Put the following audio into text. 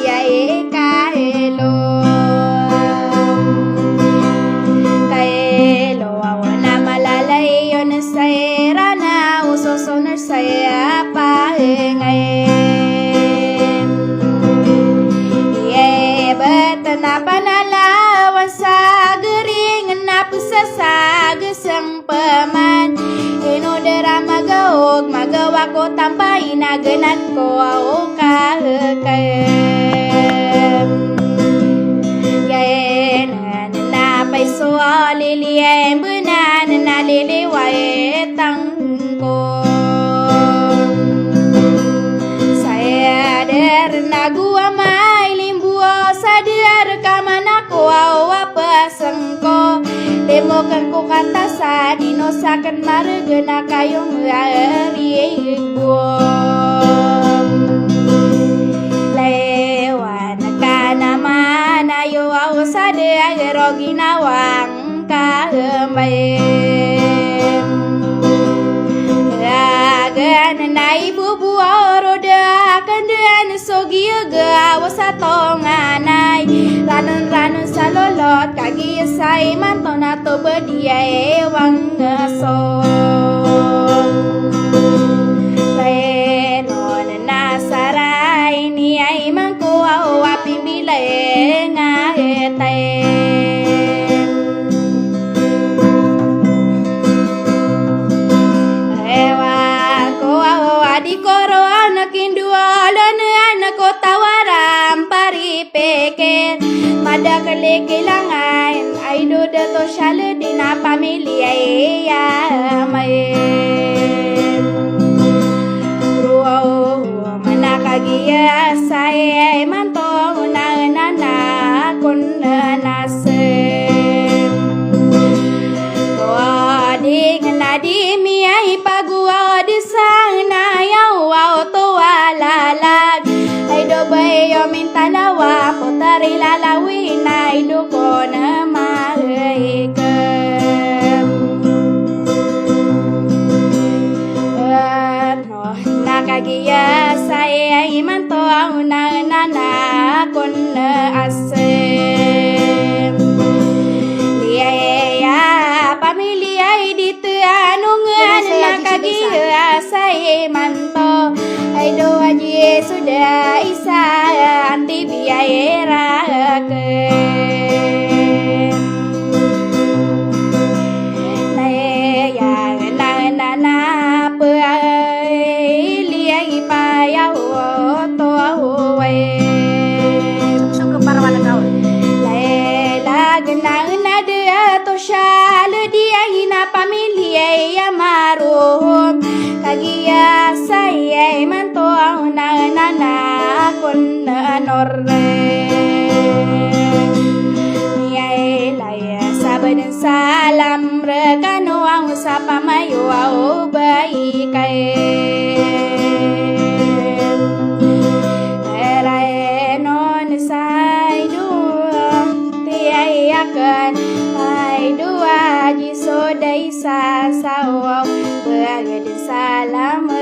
dia kaelo kaelo awana malalay yon sayra na usosoner saya pahengayen ye betana panalawan sa gering na pusasa gesang paman inodera magaog magawa ko tampay na ganat ko o kahekayem yaen napay so liliyem benan na liliwae tangko saya der nagua mai limbuo sadar kamana ko apa sengko demokan ko kata sa dinosakan margena kayo meari buom lewan kana mana yo au sadar roginawang kahembaem agan na ibu buo roda kandan sogi ga wasatonganay ranun salolot kagi say mantona to bedia ewang ngasong lenon nasaray ni ay mangko api bilay ngahetay ewan ko adi koro anak indualan anak ko tawaram paripeke mada kelekilangan ay doda to syale dina pamilya ya main ruau manakagia saya manto na kun nasem wading nadi miai pagua di sana ya wa to alalag ay do bayo minta lawa putari lalawi na idu ko na mahikam nakagiya saya iman to na kun asem liya pamilya ditu anungan nakagiya saya manto ay do aji sudah isa anti biaya ke na liai payau to we suka parwana kau lela gena dia to shal dia hina pamilya ya marum kagia saya manto na kun norre niai laya saben salam rekano ang sapa mayo au bai kae non sai dua tiai akan ai dua ji so dai sa sao beragam salam